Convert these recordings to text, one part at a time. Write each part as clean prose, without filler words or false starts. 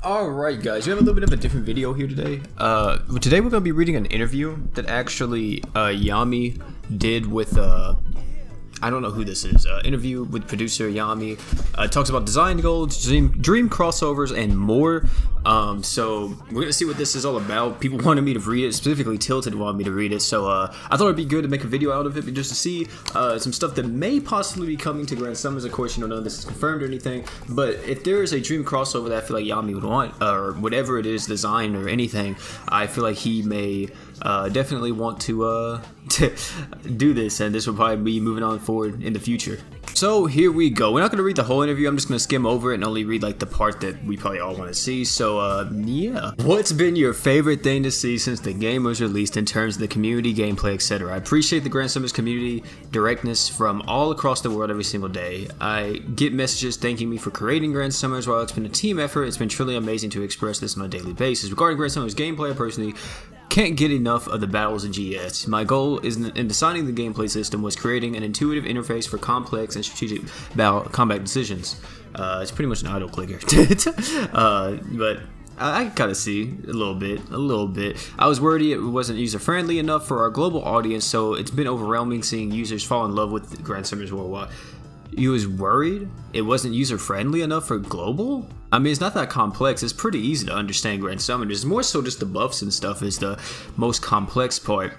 Alright guys, we have a little bit of a different video here today. Today we're going to be reading an interview that actually Yami did with, I don't know who this is, interview with producer Yami. Talks about design goals, dream crossovers, and more. So we're going to see what this is all about. People wanted me to read it, specifically Tilted wanted me to read it, so I thought it'd be good to make a video out of it, but just to see some stuff that may possibly be coming to Grand Summers. Of course, none of this is confirmed or anything, but if there is a dream crossover that I feel like Yami would want, or whatever it is, design or anything, I feel like he may definitely want to do this, and this will probably be moving on forward in the future. So here we go. We're not going to read the whole interview. I'm just going to skim over it and only read like the part that we probably all want to see. So yeah. What's been your favorite thing to see since the game was released in terms of the community, gameplay, etc.? I appreciate the Grand Summers community directness from all across the world every single day. I get messages thanking me for creating Grand Summers. While it's been a team effort, it's been truly amazing to express this on a daily basis. Regarding Grand Summers gameplay, I personally can't get enough of the battles in GS. My goal in designing the gameplay system was creating an intuitive interface for complex and strategic combat decisions. It's pretty much an auto clicker. But I kind of see a little bit. I was worried it wasn't user friendly enough for our global audience, so it's been overwhelming seeing users fall in love with Grand Summers worldwide. You was worried it wasn't user-friendly enough for global? I mean, it's not that complex. It's pretty easy to understand Grand Summers. It's more so just the buffs and stuff is the most complex part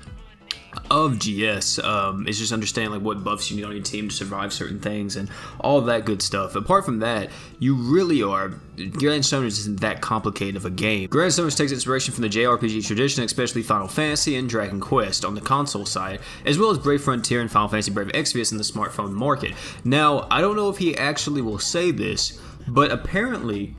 of GS. It's just understanding like what buffs you need on your team to survive certain things and all that good stuff. Apart from that, you really are. Grand Summers isn't that complicated of a game. Grand Summers takes inspiration from the JRPG tradition, especially Final Fantasy and Dragon Quest on the console side, as well as Brave Frontier and Final Fantasy Brave Exvius in the smartphone market. Now, I don't know if he actually will say this, but apparently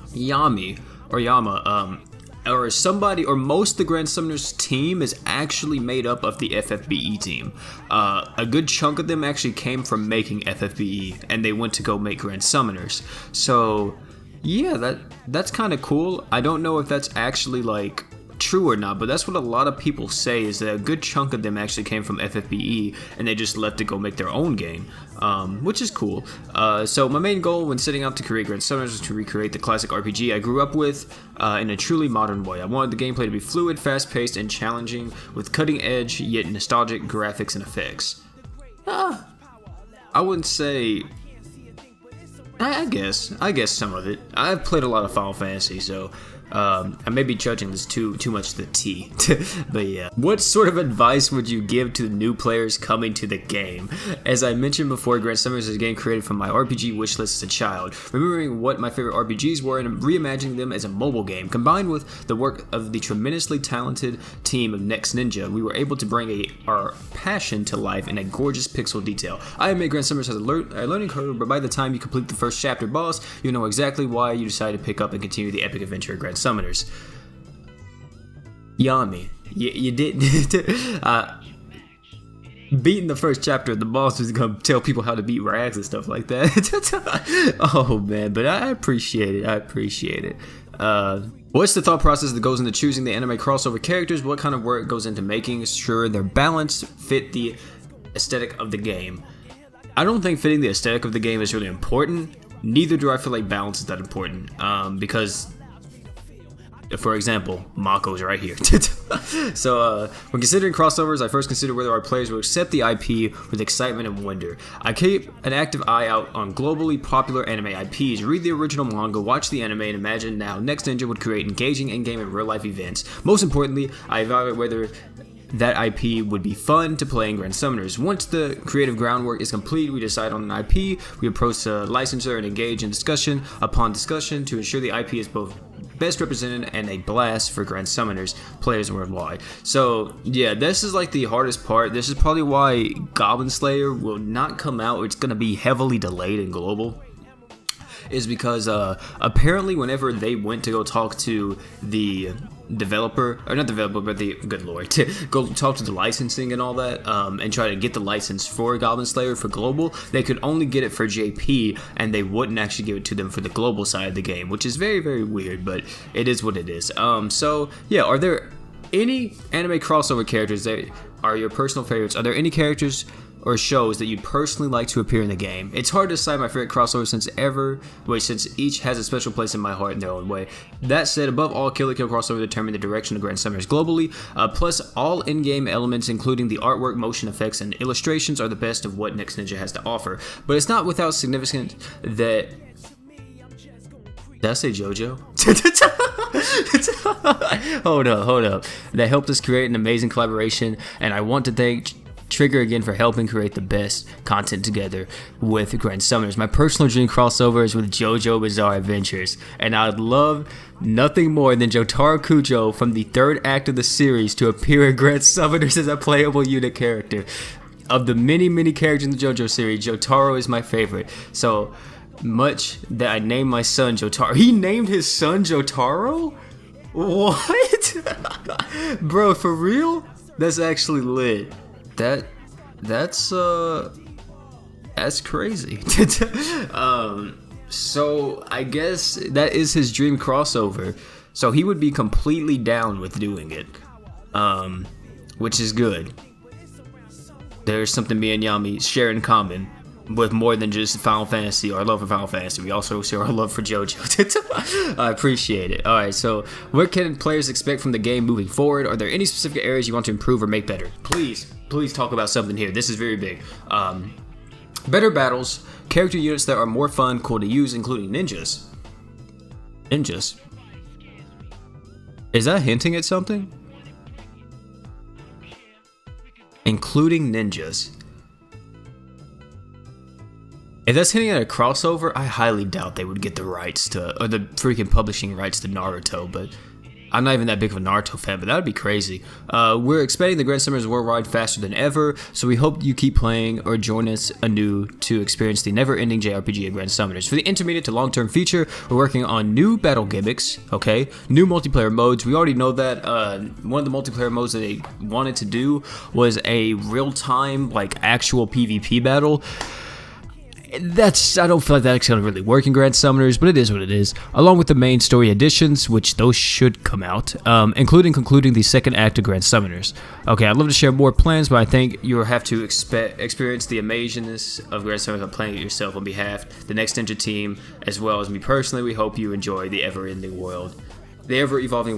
Yami or Yama, or somebody, or most of the Grand Summoners team is actually made up of the FFBE team. A good chunk of them actually came from making FFBE, and they went to go make Grand Summoners. So, yeah, that's kind of cool. I don't know if that's actually, like, true or not, but that's what a lot of people say, is that a good chunk of them actually came from FFBE and they just left to go make their own game, which is cool. So my main goal when setting out to create Grand Summers was to recreate the classic RPG I grew up with in a truly modern way. I wanted the gameplay to be fluid, fast-paced, and challenging with cutting-edge yet nostalgic graphics and effects. I wouldn't say. I guess some of it. I've played a lot of Final Fantasy, so I may be judging this too much to the T. But yeah. What sort of advice would you give to the new players coming to the game? As I mentioned before, Grand Summers is a game created from my RPG wishlist as a child. Remembering what my favorite RPGs were and reimagining them as a mobile game, combined with the work of the tremendously talented team of Next Ninja, we were able to bring our passion to life in a gorgeous pixel detail. I admit Grand Summers has a learning curve, but by the time you complete the first chapter boss, you know exactly why you decided to pick up and continue the epic adventure of Grand Summoners. Yami, you didn't. Beating the first chapter of the boss was gonna tell people how to beat rags and stuff like that. Oh man, but I appreciate it. What's the thought process that goes into choosing the anime crossover characters? What kind of work goes into making sure their balance fit the aesthetic of the game? I don't think fitting the aesthetic of the game is really important. Neither do I feel like balance is that important. Because, for example, Mako's right here. So, when considering crossovers, I first consider whether our players will accept the IP with excitement and wonder. I keep an active eye out on globally popular anime IPs, read the original manga, watch the anime, and imagine now Next Ninja would create engaging in-game and real-life events. Most importantly, I evaluate whether that IP would be fun to play in Grand Summoners. Once the creative groundwork is complete, we decide on an IP, we approach the licensor and engage in discussion upon discussion to ensure the IP is both best represented and a blast for Grand Summoners players worldwide. So yeah, this is like the hardest part. This is probably why Goblin Slayer will not come out. It's going to be heavily delayed in global, is because apparently whenever they went to go talk to the developer, or not developer, but the, good lord, to go talk to the licensing and all that, and try to get the license for Goblin Slayer for global, they could only get it for JP, and they wouldn't actually give it to them for the global side of the game, which is very, very weird, but it is what it is. So yeah, are there any anime crossover characters that are your personal favorites? Are there any characters or shows that you'd personally like to appear in the game. It's hard to decide my favorite crossover since each has a special place in my heart in their own way. That said, above all, Kill la Kill crossover determine the direction of Grand Summoners globally, plus all in-game elements including the artwork, motion effects, and illustrations are the best of what Next Ninja has to offer. But it's not without significance that... Did I say JoJo? Hold up. That helped us create an amazing collaboration, and I want to thank Trigger again for helping create the best content together with Grand Summoners. My personal dream crossover is with JoJo Bizarre Adventures, and I'd love nothing more than Jotaro Kujo from the third act of the series to appear in Grand Summoners as a playable unit character. Of the many characters in the JoJo series, Jotaro is my favorite. So much that I named my son Jotaro. He named his son Jotaro? What? Bro, for real? That's actually lit. That's crazy. So I guess that is his dream crossover. So he would be completely down with doing it. Which is good. There's something me and Yami share in common with more than just Final Fantasy or our love for Final Fantasy. We also share our love for JoJo. I appreciate it. Alright, so what can players expect from the game moving forward? Are there any specific areas you want to improve or make better? Please talk about something here. This is very big. Better battles, character units that are more fun, cool to use, including ninjas. Ninjas? Is that hinting at something? Including ninjas. If that's hinting at a crossover, I highly doubt they would get the rights to, or the freaking publishing rights to Naruto, but I'm not even that big of a Naruto fan, but that would be crazy. We're expanding the Grand Summoners worldwide faster than ever, so we hope you keep playing or join us anew to experience the never-ending JRPG of Grand Summoners. For the intermediate to long-term future, we're working on new battle gimmicks, okay? New multiplayer modes. We already know that one of the multiplayer modes that they wanted to do was a real-time, like, actual PvP battle. I don't feel like that's gonna really work in Grand Summoners, but it is what it is. Along with the main story additions, which those should come out, including concluding the second act of Grand Summoners. Okay, I'd love to share more plans, but I think you'll have to experience the amazingness of Grand Summoners by playing it yourself on behalf of the Next Ninja team, as well as me personally. We hope you enjoy the ever-evolving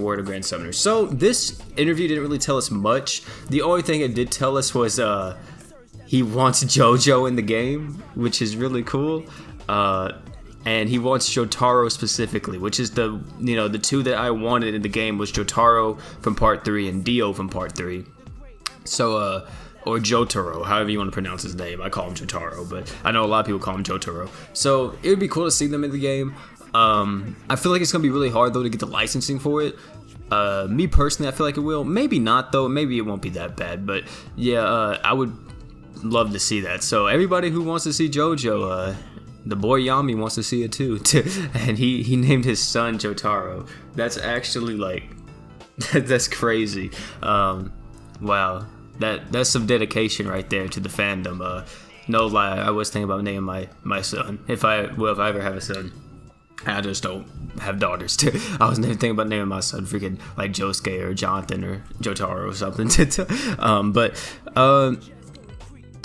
world of Grand Summoners. So this interview didn't really tell us much. The only thing it did tell us was he wants JoJo in the game, which is really cool, and he wants Jotaro specifically, which is the two that I wanted in the game was Jotaro from Part 3 and Dio from Part 3. So, or Jotaro, however you want to pronounce his name. I call him Jotaro, but I know a lot of people call him Jotaro. So it would be cool to see them in the game. I feel like it's gonna be really hard though to get the licensing for it. Me personally, I feel like it will. Maybe not though. Maybe it won't be that bad. But yeah, I would love to see that. So everybody who wants to see JoJo, the boy Yami wants to see it too. And he named his son Jotaro. That's actually like that's crazy. Wow, that's some dedication right there to the fandom. No lie, I was thinking about naming my son if I ever have a son. I just don't have daughters. I was thinking about naming my son freaking like Josuke or Jonathan or Jotaro or something.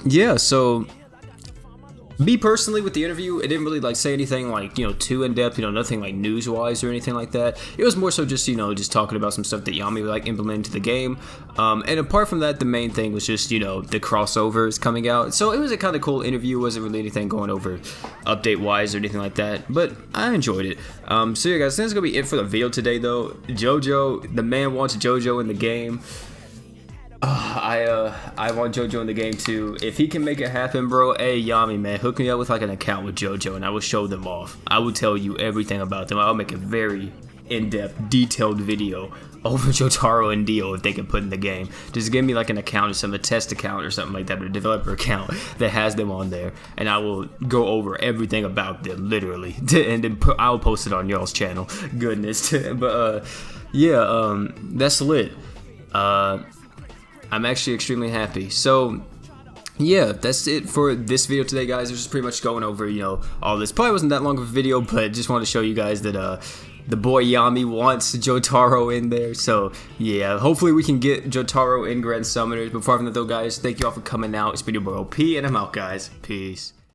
Yeah, so me personally with the interview, it didn't really like say anything like, too in depth, nothing like news wise or anything like that. It was more so just, just talking about some stuff that Yami like implemented to the game. And apart from that, the main thing was just, the crossovers coming out. So it was a kind of cool interview. It wasn't really anything going over update wise or anything like that, but I enjoyed it. So yeah guys, that's gonna be it for the video today though. JoJo, the man wants JoJo in the game. I want JoJo in the game too. If he can make it happen, bro, hey Yami, man, hook me up with like an account with JoJo and I will show them off. I will tell you everything about them. I'll make a very in-depth, detailed video over Jotaro and Dio if they can put in the game. Just give me like an account or something, a test account or something like that, or a developer account that has them on there, and I will go over everything about them, literally, and then I'll post it on y'all's channel. Goodness. But yeah, that's lit. I'm actually extremely happy. So yeah, that's it for this video today, guys. It was just pretty much going over, all this. Probably wasn't that long of a video, but just wanted to show you guys that the boy Yami wants Jotaro in there. So yeah, hopefully we can get Jotaro in Grand Summoners. Before that though, guys, thank you all for coming out. It's been your boy OP, and I'm out, guys. Peace.